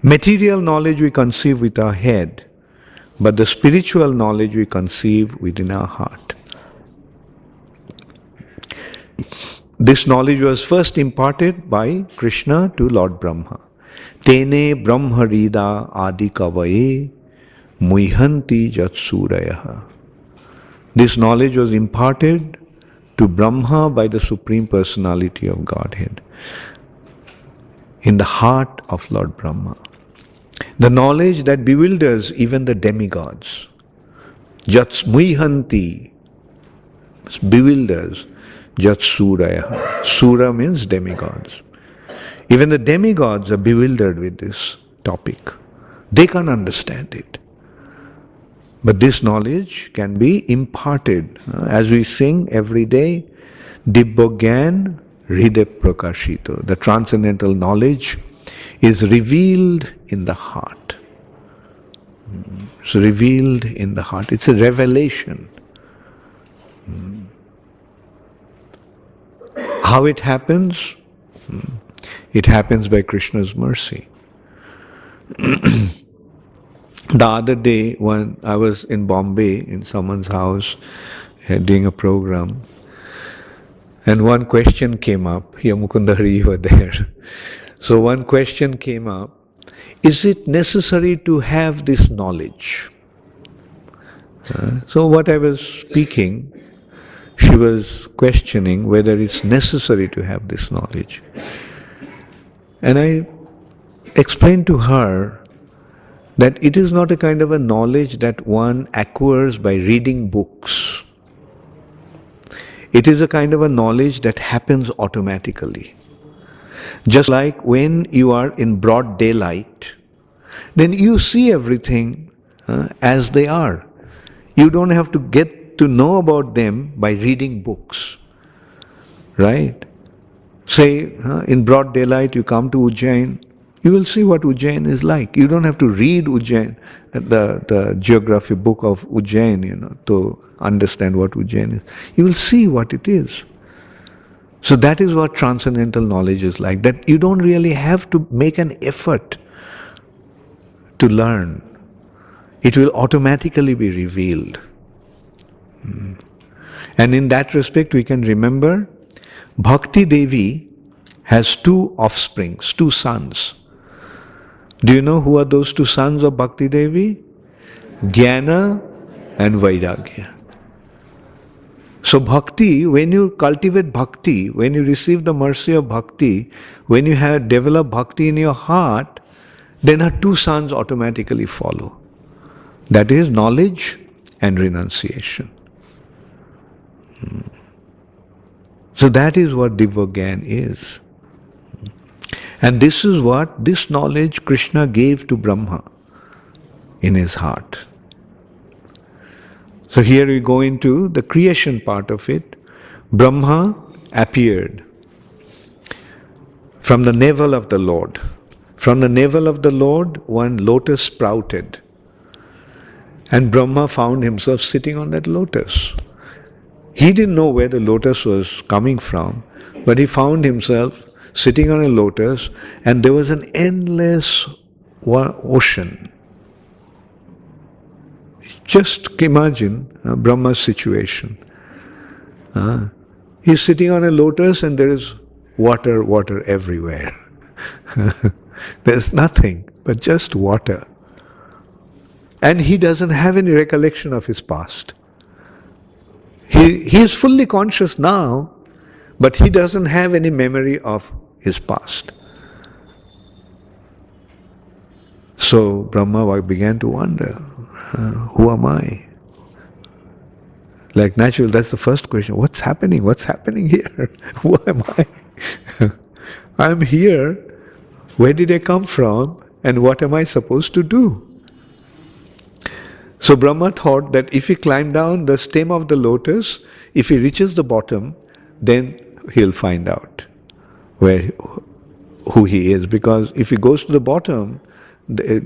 Material knowledge we conceive with our head, but the spiritual knowledge we conceive within our heart. This knowledge was first imparted by Krishna to Lord Brahma. Tene Brahmarida Adi Kavaye Muihanti Jatsuraya. This knowledge was imparted to Brahma by the Supreme Personality of Godhead in the heart of Lord Brahma. The knowledge that bewilders even the demigods. Jats Muihanti bewilders Jatsuraya. Sura means demigods. Even the demigods are bewildered with this topic. They can't understand it. But this knowledge can be imparted. As we sing every day, Dibbogyan Hriday Prakashita. The transcendental knowledge is revealed in the heart. It's revealed in the heart. It's a revelation. How it happens? It happens by Krishna's mercy. The other day when I was in Bombay in someone's house doing a program, and one question came up. Here Mukundari, you were there. So one question came up, is it necessary to have this knowledge? So what I was speaking, she was questioning whether it's necessary to have this knowledge. And I explained to her that it is not a kind of a knowledge that one acquires by reading books. It is a kind of a knowledge that happens automatically. Just like when you are in broad daylight, then you see everything as they are. You don't have to get to know about them by reading books. Right? Say, in broad daylight you come to Ujjain, you will see what Ujjain is like. You don't have to read Ujjain, the geography book of Ujjain, to understand what Ujjain is. You will see what it is. So that is what transcendental knowledge is like, that you don't really have to make an effort to learn. It will automatically be revealed. And in that respect we can remember, Bhakti Devi has two offsprings, two sons. Do you know who are those two sons of Bhakti Devi? Jnana and Vairagya. So bhakti, when you cultivate bhakti, when you receive the mercy of bhakti, when you have developed bhakti in your heart, then our two sons automatically follow. That is knowledge and renunciation. So that is what Dibbogyan is. And this is what, this knowledge Krishna gave to Brahma in his heart. So here we go into the creation part of it. Brahma appeared. from the navel of the Lord. From the navel of the Lord, one lotus sprouted. And Brahma found himself sitting on that lotus. He didn't know where the lotus was coming from, but he found himself sitting on a lotus, and there was an endless ocean. Just imagine Brahma's situation. He's sitting on a lotus and there is water everywhere. There's nothing but just water. And he doesn't have any recollection of his past. He is fully conscious now, but he doesn't have any memory of his past. So Brahma began to wonder, who am I? Like natural, that's the first question. What's happening? What's happening here? Who am I? I'm here. Where did I come from? And what am I supposed to do? So Brahma thought that if he climbed down the stem of the lotus, if he reaches the bottom, then he'll find out who he is. Because if he goes to the bottom,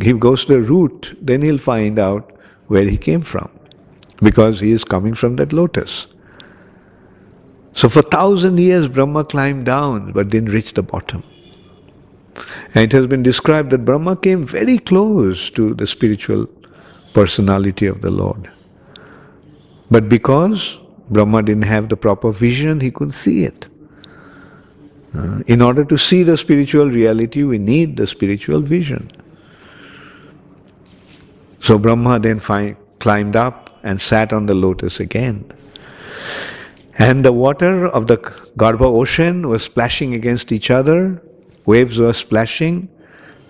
he goes to the root, then he'll find out where he came from. Because he is coming from that lotus. So for 1,000 years Brahma climbed down but didn't reach the bottom. And it has been described that Brahma came very close to the spiritual personality of the Lord. But because Brahma didn't have the proper vision, he couldn't see it. In order to see the spiritual reality, we need the spiritual vision. So Brahma then climbed up and sat on the lotus again. And the water of the Garbha ocean was splashing against each other. Waves were splashing,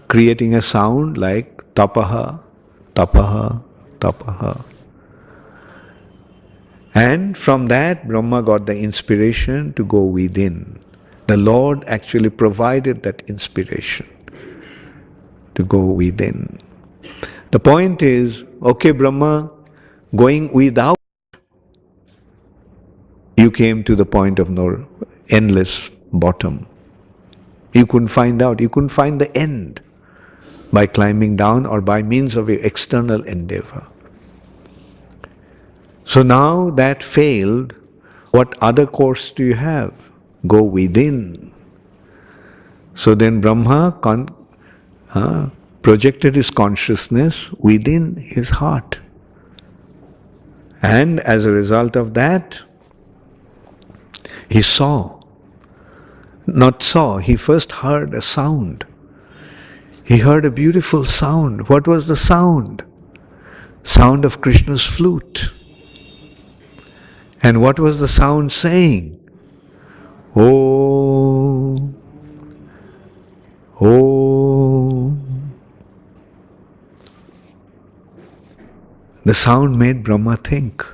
creating a sound like tapaha, tapaha, tapaha. And from that, Brahma got the inspiration to go within. The Lord actually provided that inspiration to go within. The point is, okay, Brahma, going without, you came to the point of no endless bottom. You couldn't find out, you couldn't find the end by climbing down or by means of your external endeavor. So now that failed, what other course do you have? Go within. So then Brahma projected his consciousness within his heart. And as a result of that, he saw. Not saw, he first heard a sound. He heard a beautiful sound. What was the sound? Sound of Krishna's flute. And what was the sound saying? Oh, oh. The sound made Brahma think.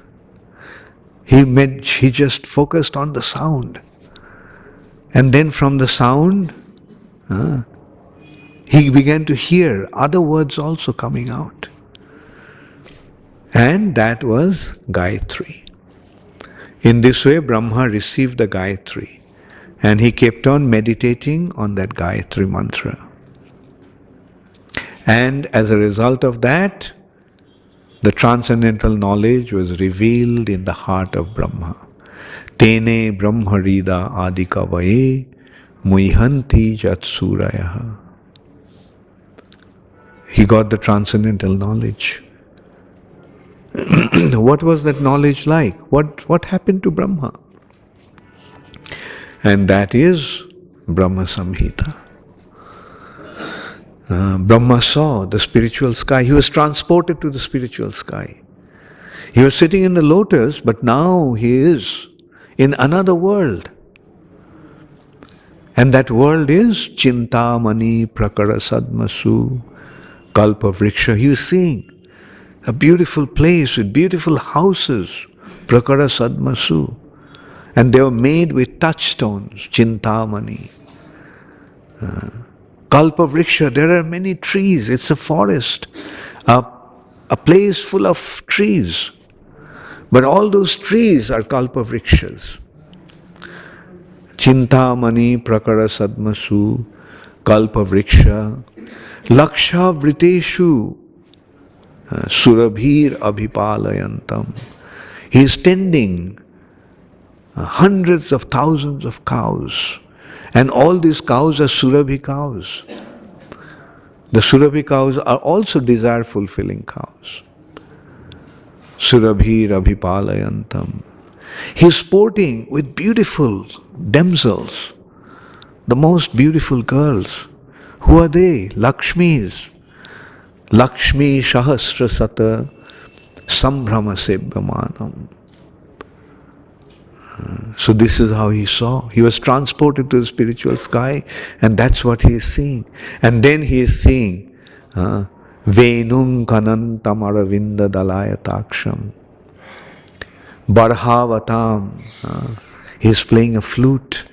He just focused on the sound. And then from the sound, he began to hear other words also coming out. And that was Gayatri. In this way, Brahma received the Gayatri. And he kept on meditating on that Gayatri mantra. And as a result of that, the transcendental knowledge was revealed in the heart of Brahma. Tene brahmarida adikavaye muihanti jatsuraya. He got the transcendental knowledge. What was that knowledge like? What happened to Brahma? And that is Brahma Samhita. Brahma saw the spiritual sky. He was transported to the spiritual sky. He was sitting in the lotus, but now he is in another world. And that world is Chintamani Prakara Sadmasu Kalpa Vriksha. He was seeing a beautiful place with beautiful houses, Prakara Sadmasu. And they were made with touchstones, Chintamani. Kalpa Vriksha, there are many trees, it's a forest, a place full of trees. But all those trees are Kalpa Vrikshas. Chintamani prakara sadmasu kalpa vriksha laksha vriteshu surabhir abhipalayantam. He is tending hundreds of thousands of cows, and all these cows are surabhi cows. The surabhi cows are also desire fulfilling cows. Surabhir abhipalayantam. He is sporting with beautiful damsels, the most beautiful girls. Who are they? Lakshmis. Lakshmi Sahasra Sata Sambhrama Sebhyamanam. So this is how he saw. He was transported to the spiritual sky, and that's what he is seeing. And then he is seeing Venung Kanantam Aravinda Dalayataksham Barhavatam. He is playing a flute.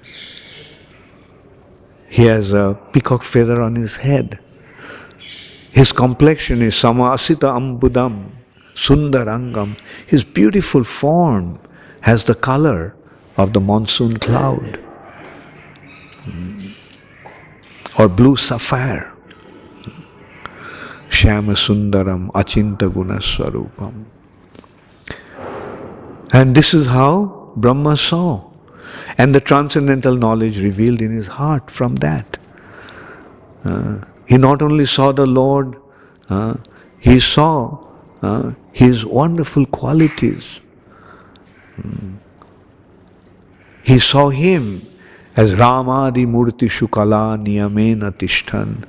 He has a peacock feather on his head. His complexion is Samasita Ambudam Sundarangam. His beautiful form has the color of the monsoon cloud or blue sapphire. Shyama Sundaram Achinta Guna Swarupam. And this is how Brahma saw. And the transcendental knowledge revealed in his heart from that. He not only saw the Lord, he saw his wonderful qualities. He saw him as Ramadi Murti Shukala Niyamena Tishtan.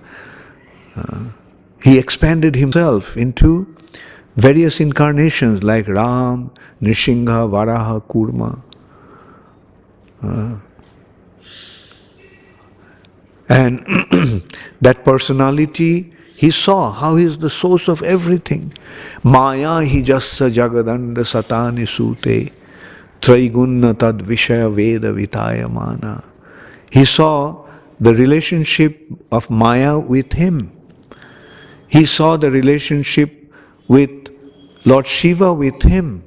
He expanded himself into various incarnations like Ram, Nrsimha, Varaha, Kurma. And that personality, he saw how he is the source of everything. Maya hi jassa jagadanda satani sute traigunna tad vishaya veda vitayamana. He saw the relationship of Maya with him. He saw the relationship with Lord Shiva with him.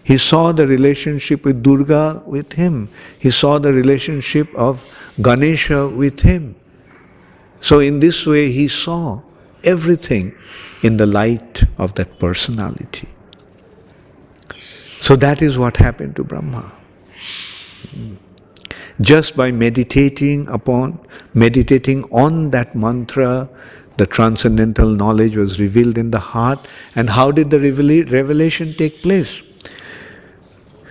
He saw the relationship with Durga with him. He saw the relationship of Ganesha with him. So in this way he saw everything in the light of that personality. So that is what happened to Brahma. Just by meditating on that mantra, the transcendental knowledge was revealed in the heart. And how did the revelation take place?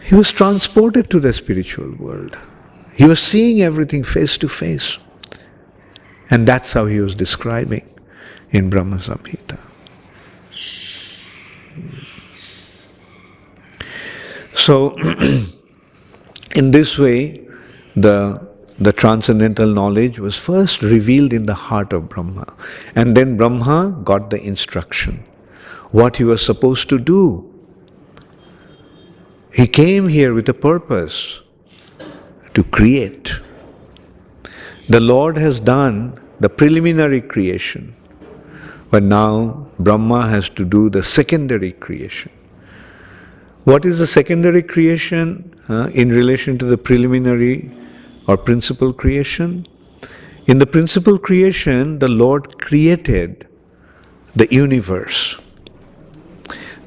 He was transported to the spiritual world. He was seeing everything face to face. And that's how he was describing in Brahma Samhita. So, in this way, the transcendental knowledge was first revealed in the heart of Brahma. And then Brahma got the instruction, what he was supposed to do. He came here with a purpose, to create. The Lord has done the preliminary creation, but now Brahma has to do the secondary creation. What is the secondary creation in relation to the preliminary or principal creation? In the principal creation, the Lord created the universe.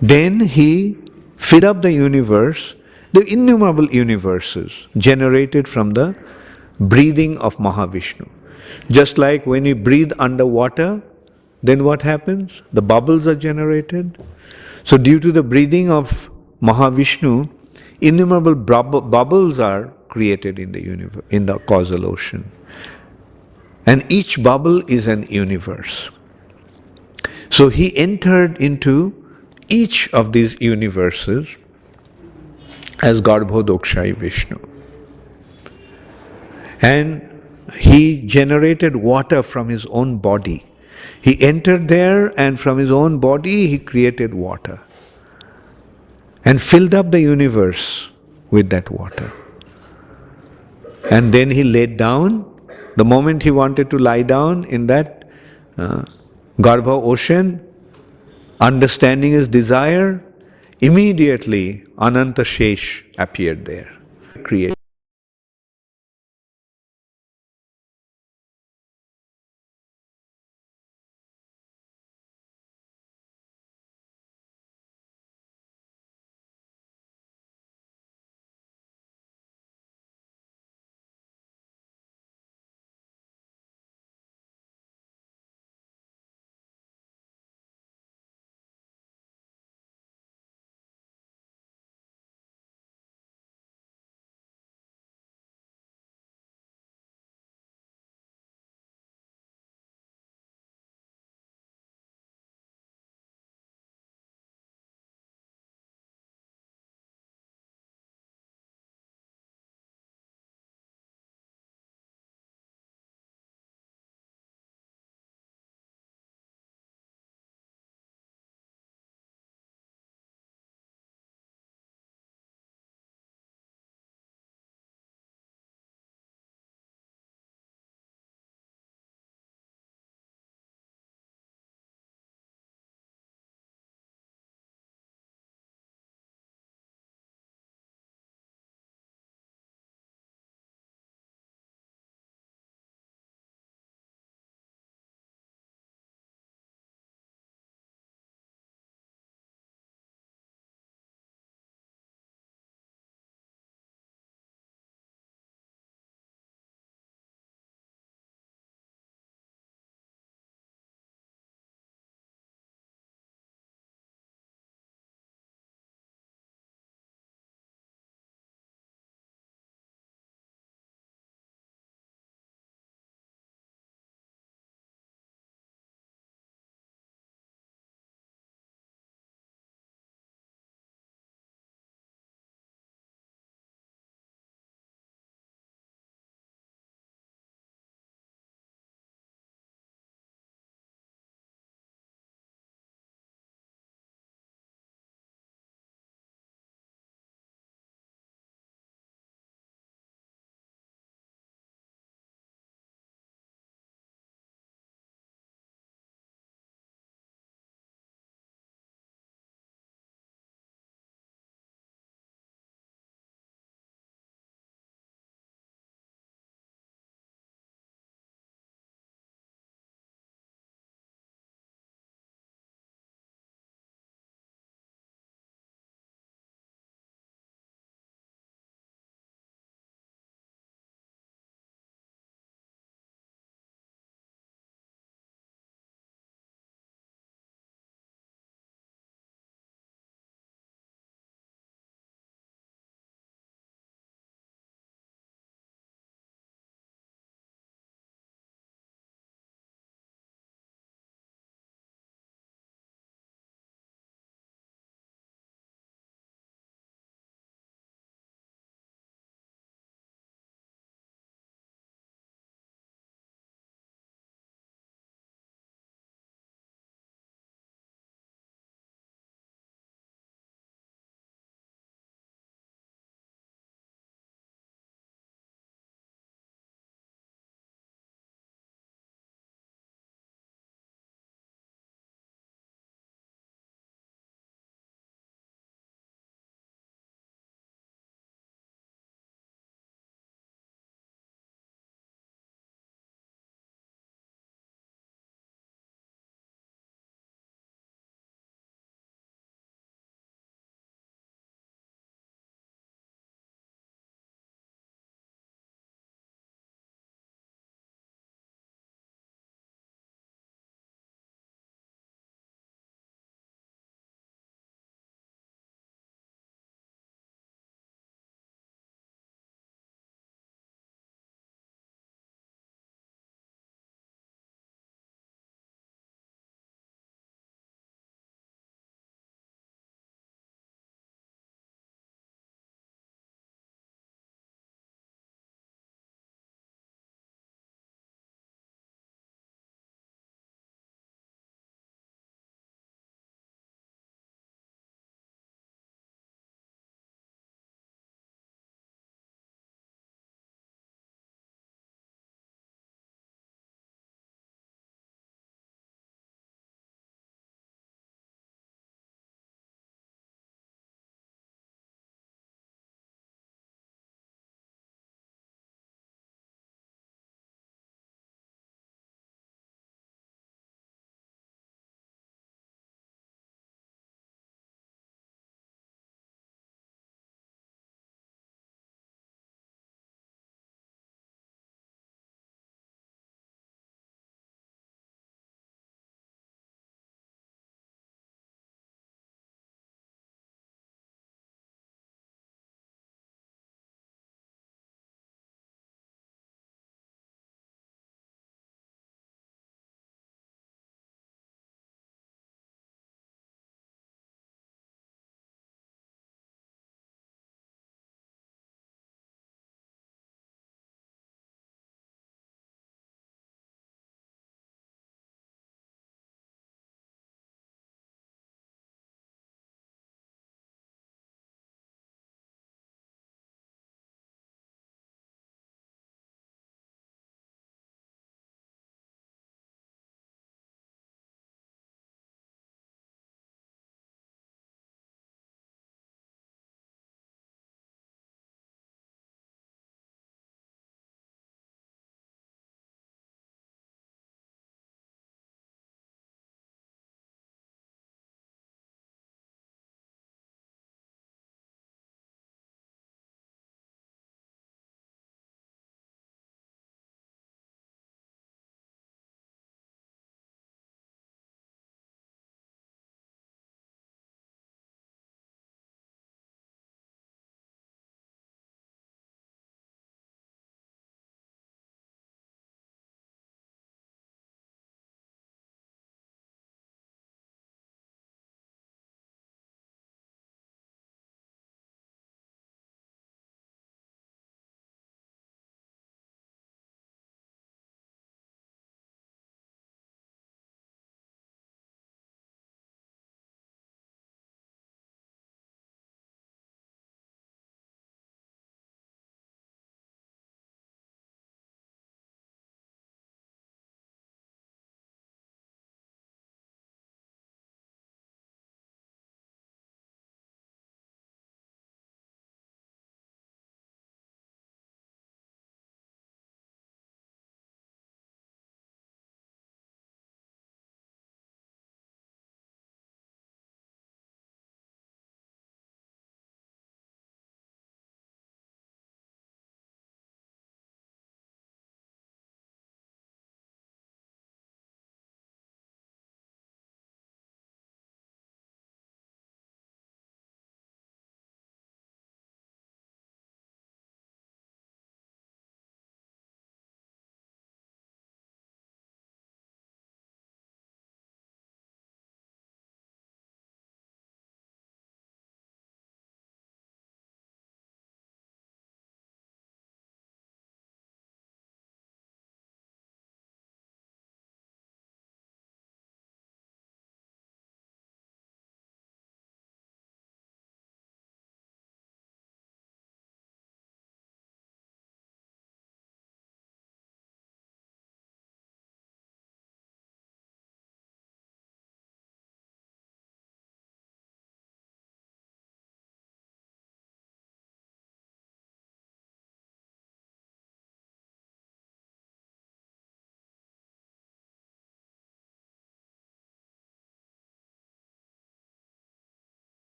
Then He filled up the universe, the innumerable universes generated from the breathing of Mahavishnu. Just like when you breathe underwater, then what happens? The bubbles are generated. So due to the breathing of Mahavishnu, innumerable bubbles are created in the universe, in the causal ocean. And each bubble is an universe. So he entered into each of these universes as Garbhodakshai Vishnu. And he generated water from his own body. He entered there, and from his own body he created water and filled up the universe with that water. And then he laid down. The moment he wanted to lie down in that Garbha ocean, understanding his desire, immediately Ananta Shesh appeared there. Create.